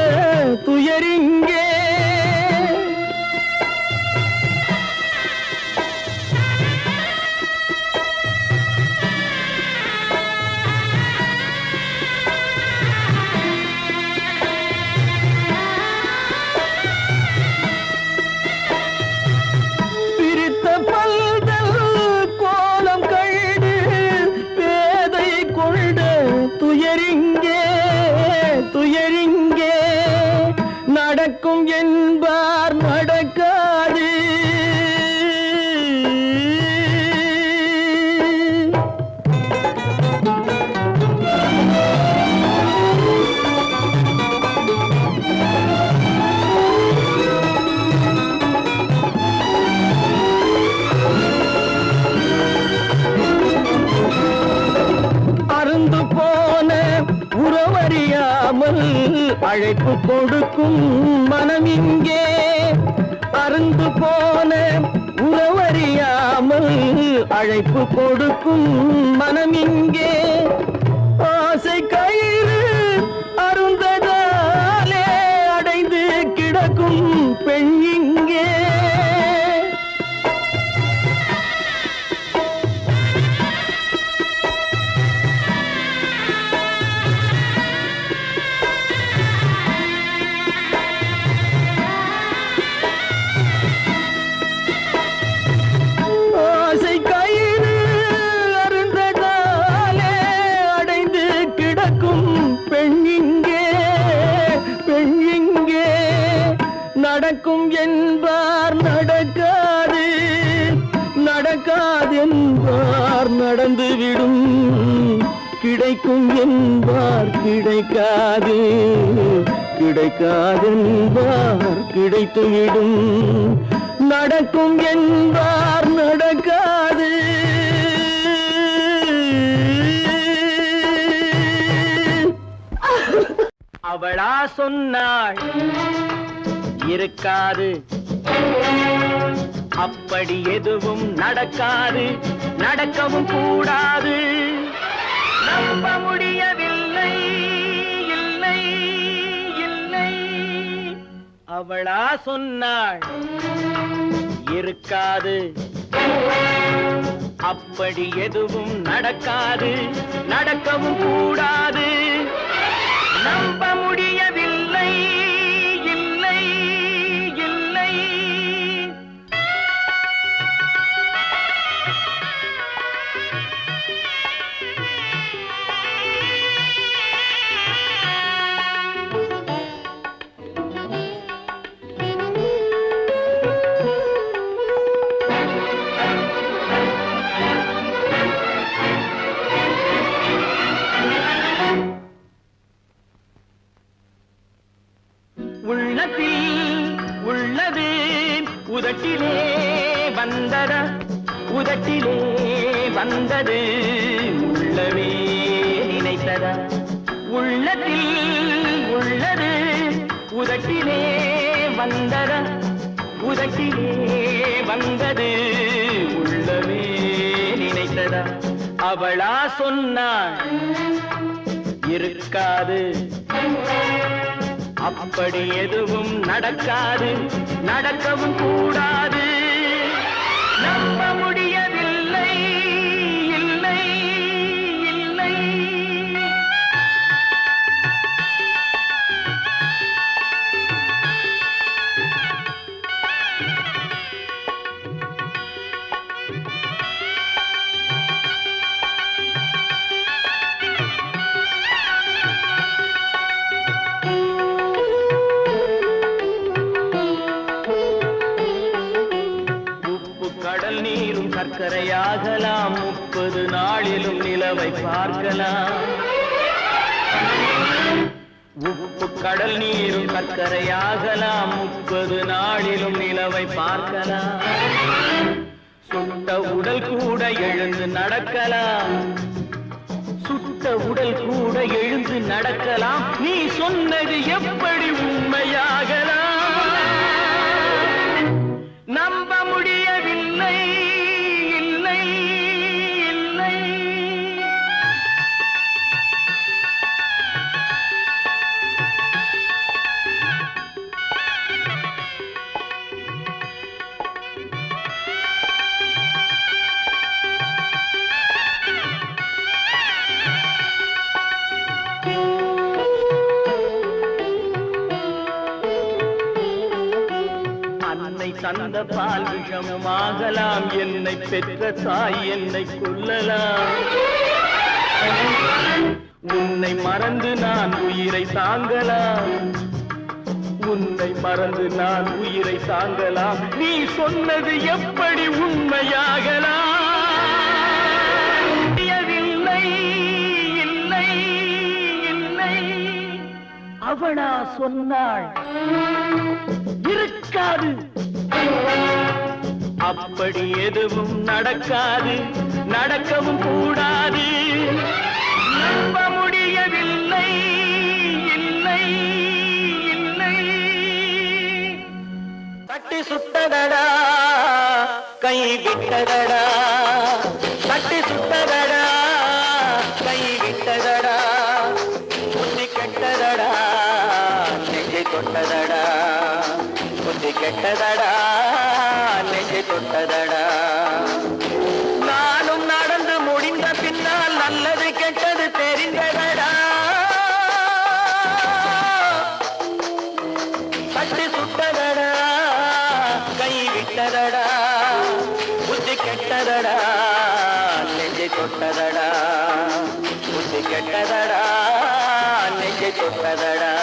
துயரிங்கே துயரிங்கே நடக்கும் என்பார் நடக்காது அழைப்பு கொடுக்கும் மனம் இங்கே அருந்து போன உறவறியாமல் அழைப்பு கொடுக்கும் மனம் இங்கே ஆசை கயிறு அருந்ததாலே அடைந்து கிடக்கும் பெண் இங்கே நடக்கும் என்பார் நடக்காது நடக்காது என்பார் நடந்துவிடும் கிடைக்கும் என்பார் கிடைக்காது கிடைக்காது என்பார் கிடைத்துவிடும் நடக்கும் என்பார் நடக்காது அவளா சொன்னாள் இருக்காது அப்படி எதுவும் நடக்காது நடக்கவும் கூடாது நம்ப முடியவில்லை இல்லை இல்லை அவளா சொன்னாள் இருக்காது அப்படி எதுவும் நடக்காது நடக்கவும் கூடாது நம்ப முடியவில்லை இல்லை இல்லை உள்ளது உதட்டிலே வந்ததா உதட்டிலே வந்தது உள்ளவே நினைத்ததா உள்ளத்தில் உள்ளது உதட்டிலே வந்ததா உதட்டிலே வந்தது உள்ளவே நினைத்ததா அவளா சொன்னாள் இருக்காது அப்படி எதுவும் நடக்காது நடக்கவும் கூடாது நம்ப முடியவில்லை இல்லை இல்லை கடல் நீரும் சர்க்கரையாகலாம் 30 நாளிலும் நிலவை பார்க்கலாம் உப்பு கடல் நீரும் சர்க்கரையாகலாம் 30 நாளிலும் நிலவை பார்க்கலாம் சுட்ட உடல் கூட எழுந்து நடக்கலாம் சுட்ட உடல் கூட எழுந்து நடக்கலாம் நீ சொன்னது எப்படி உண்மையாகலாம் நம்ப முடியவில்லை இல்லை இல்லை அன்னை தந்த பால் விஷமாகலாம் என்னை பெற்ற தாய் என்னை கொல்லலாம் உன்னை மறந்து நான் உயிரை தாங்கலாம் உன்னை மறந்து நான் உயிரை தாங்கலாம் நீ சொன்னது எப்படி உண்மையாகலாம் இல்லை இல்லை இல்லை அவளா சொன்னாள் இருக்காது அப்படி எதுவும் நடக்காது நடக்கவும் கூடாது நம்ப முடியவில்லை இல்லை தட்டி சுட்டதடா கை விட்டதடா தட்டி சுட்டதடா கை விட்டதடா புத்தி கெட்டதடா நெஞ்சை தொட்டதடா புத்தி கெட்டதடா நெஞ்சை தொட்டதடா நானும் நடந்து முடிந்த பின்னால் நல்லது கெட்டது தெரிந்ததடா தட்டி சுட்டதடா கை விட்டதடா புத்தி கெட்டதடா நெஞ்சை தொட்டதடா புத்தி கெட்டதடா நெஞ்சை தொட்டதடா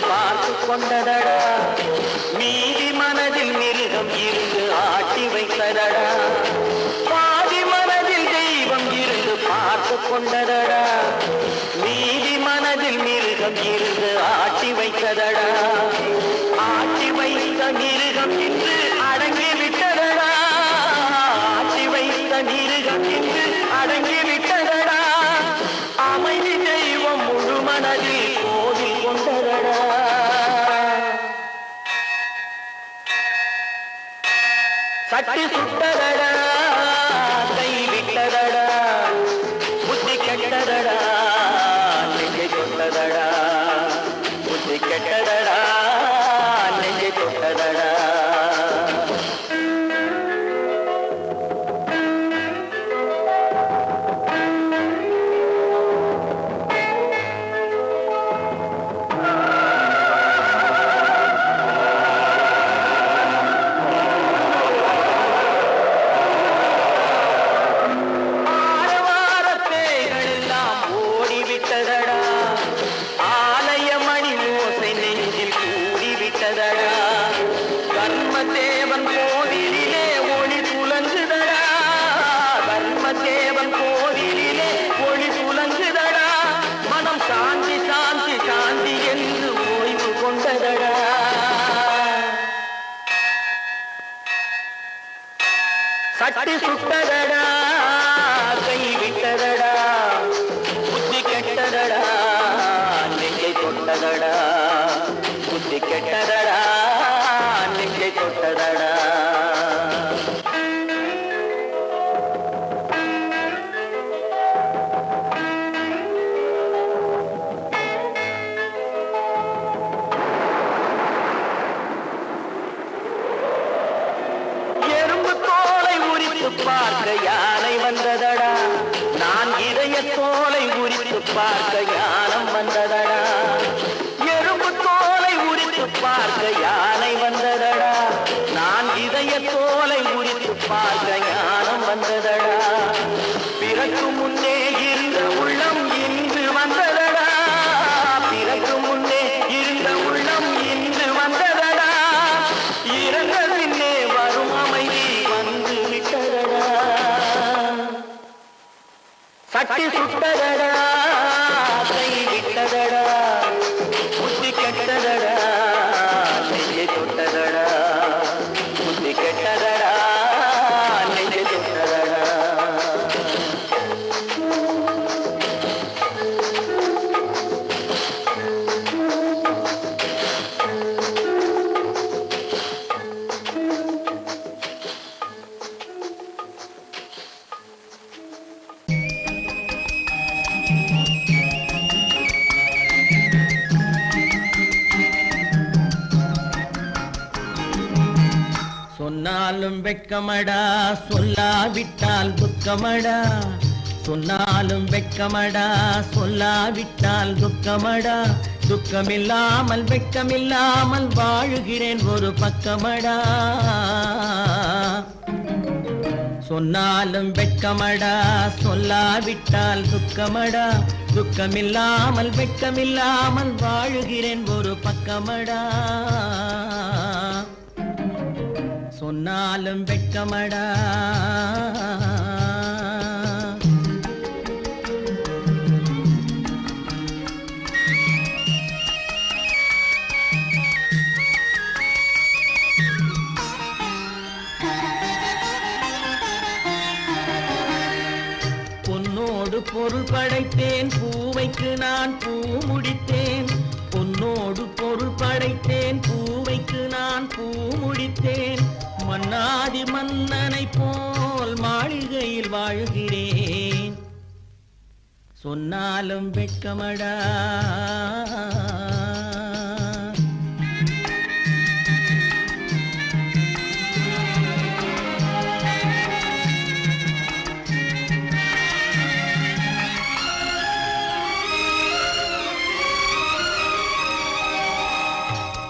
பார்த்து கொண்டதடா மீதி மனதில் மிருகம் இருந்து ஆட்டி வைத்ததடா பாதி மனதில் தெய்வம் இருந்து பார்த்து கொண்டதடா மீதி மனதில் மிருகம் இருந்து ஆட்டி வைத்ததடா ஆட்டி வைத்த மிருகம் இன்று அடங்கி விட்டதடா ஆட்டி வைத்த மிருகம் இன்று அடங்கி விட்டதடா அமைதி தெய்வம் முழு மனதில் கோவில் கொண்டதடா சட்டி சுட்டதடா கை விட்டதடா புத்தி கெட்டதடா நெஞ்சை தொட்டதடா புத்தி கெட்டதடா நெஞ்சை தொட்டதடா தர்மதேவன் கோவிலிலே ஒளி துலங்குதடா தர்மதேவன் கோவிலிலே ஒளி துலங்குதடா மனம் சாந்தி சாந்தி சாந்தி என்று ஓய்வு கொண்டதடா சட்டி சுட்டதடா கை விட்டதடா புத்தி கெட்டதடா நெஞ்சை தொட்டதடா புத்தி கெட்டதடா நெஞ்சை தொட்டதடா எறும்பு தோலை உரித்து பார்க்க யானை வந்ததடா நான் இதய தோலை உரித்து பார்க்க ஞானம் வந்ததடா எறும்பு தோலை உரித்து பார்க்க யானை வந்ததடா நான் இதய தோலை உரித்து பார்க்க ஞானம் வந்ததடா பிறகு முன்னே இருந்த உள்ளம் இன்று வந்ததடா பிறகு முன்னே இருந்த உள்ளம் இன்று வந்ததடா இறந்த பின்னே வரும் அமைதி வந்து விட்டதடா சட்டி சுட்டதடா கை விட்டதடா புத்தி கெட்டதடா நெஞ்சை தொட்டதடா புத்தி கெட்டதடா நெஞ்சை தொட்டதடா சொன்னாலும் வெட்கமடா சொல்லாவிட்டால் துக்கமடா சொன்னாலும் வெட்கமடா சொல்லாவிட்டால் துக்கமடா துக்கமில்லாமல் வெட்கமில்லாமல் வாழுகிறேன் ஒரு பக்கமடா சொன்னாலும் வெட்கமடா சொல்லாவிட்டால் துக்கமடா துக்கமில்லாமல் வெட்கமில்லாமல் வாழுகிறேன் ஒரு பக்கமடா சொன்னாலும் வெட்கமடா பொருள் படைத்தேன், பூவைக்கு நான் பூ முடித்தேன். பொன்னோடு பொருள் படைத்தேன், பூவைக்கு நான் பூ முடித்தேன். மன்னாதி மன்னனை போல் மாளிகையில் வாழ்கிறேன். சொன்னாலும் வெட்கமடா.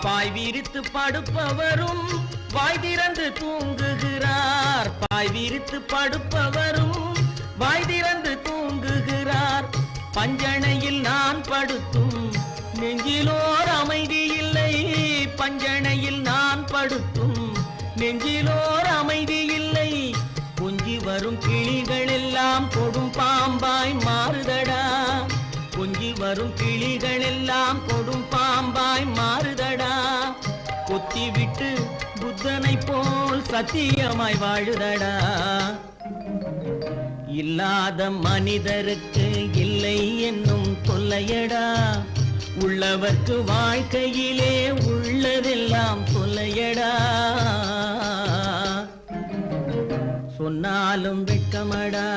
பாய் விரித்து படுப்பவரும் வாய் திறந்து தூங்குகிறார். பாய் விரித்து படுப்பவரும் வாய் திறந்து தூங்குகிறார். பஞ்சணையில் நான் படுத்தும் நெஞ்சிலோர் அமைதி இல்லை. பஞ்சணையில் நான் படுத்தும் நெஞ்சிலோர் அமைதி இல்லை. கொஞ்சி வரும் கிளிகள் எல்லாம் கொடும் பாம்பாய் மாறுதடா. கொஞ்சி வரும் கிளிகள் எல்லாம் கொடும் பாம்பாய் மாறுதடா. கொத்தி விட்டு புத்தனை போல் சத்தியமாய் வாழுதடா. இல்லாத மனிதருக்கு இல்லை என்னும் தொல்லையடா. உள்ளவர்க்கு வாழ்க்கையிலே உள்ளதெல்லாம் தொல்லையடா. சொன்னாலும் வெட்கமடா.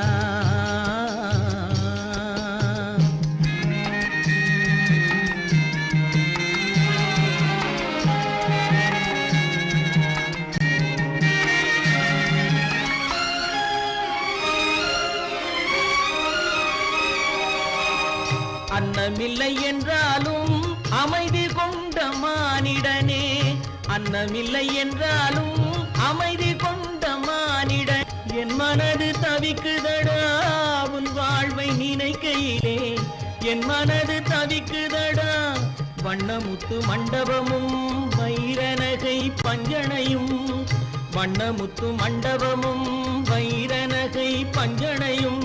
அன்னமில்லை என்றாலும் அமைதி கொண்ட மானிடனே. அன்னமில்லை என்றாலும் அமைதி கொண்ட மானிடன். என் மனது தவிக்குதடா உன் வாழ்வை நினைக்கையிலே. என் மனது தவிக்குதடா. வண்ணமுத்து மண்டபமும் வைரநகை பஞ்சனையும். வண்ணமுத்து மண்டபமும் வைரநகை பஞ்சனையும்.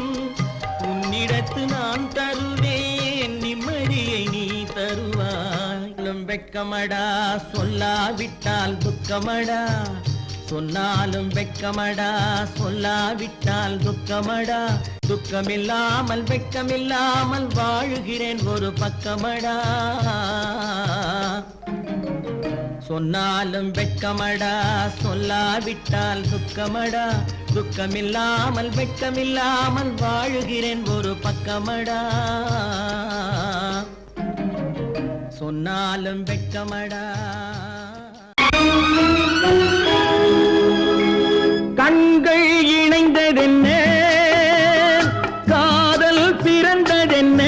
உன்னிடத்து நான் தருவேன், நிம்மதியை நீ தருவாய். வெட்கமடா, சொல்லாவிட்டால் துக்கமடா. சொன்னாலும் வெட்கமடா, சொல்லாவிட்டால் துக்கமடா. துக்கமில்லாமல் வெட்கமில்லாமல் வாழுகிறேன் ஒரு பக்கமடா. சொன்னாலும் வெட்கமடா, சொல்லாவிட்டால் துக்கமடா. துக்கமில்லாமல் வெட்கமில்லாமல் வாழுகிறேன் ஒரு பக்கமடா. சொன்னாலும் வெட்கமடா. கண்கள் இணைந்ததென்ன, காதல் பிறந்ததென்ன,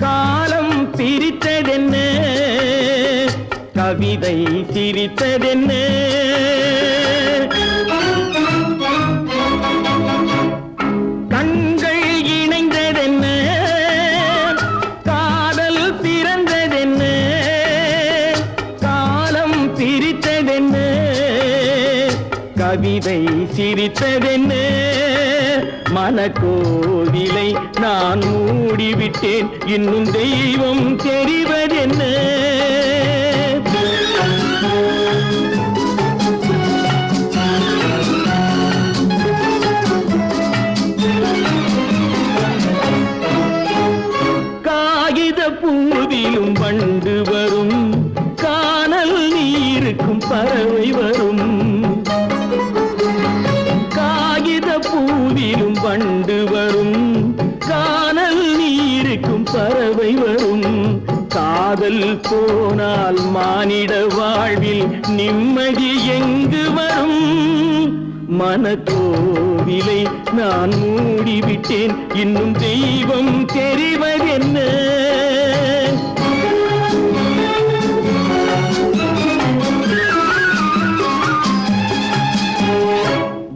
காலம் பிரித்ததென்ன, கவிதை சிரித்ததென்ன. கண்கள் இணைந்ததென்ன, காதல் பிறந்ததென்ன, காலம் பிரித்ததென்ன, கவிதை சிரித்ததென்ன. மனக்கோவிலை நான் மூடிவிட்டேன், இன்னும் தெய்வம் தெரிவதென்ன. காகித பூவிலும் வண்டு வரும், கானல் நீருக்கும் பறவை வரும். காகித பூவிலும் வண்டு வரும், கானல் நீருக்கும் பறவை வரும். காதல் போனால் மானிட வாழ்வில் நிம்மதி எங்கு வரும்? மனக்கோவிலை நான் மூடிவிட்டேன், இன்னும் தெய்வம் தெரிவதென்ன.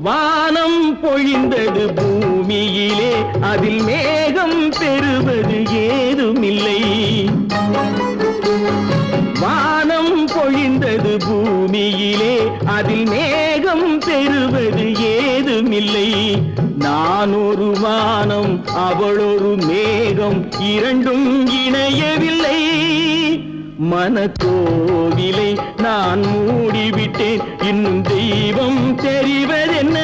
வானம் பொழிந்தது பூமியிலே, அதில் மேகம் பெறுவது ஏதுமில்லை. வானம் பொழிந்தது பூமியிலே, அதில் மேகம் பெறுவது ஏதுமில்லை. நான் ஒரு வானம், அவளொரு மேகம், இரண்டும் இணையவில்லை. மனக்கோவிலை நான் மூடிவிட்டேன், இன்னும் தெய்வம் தெரிவதென்ன.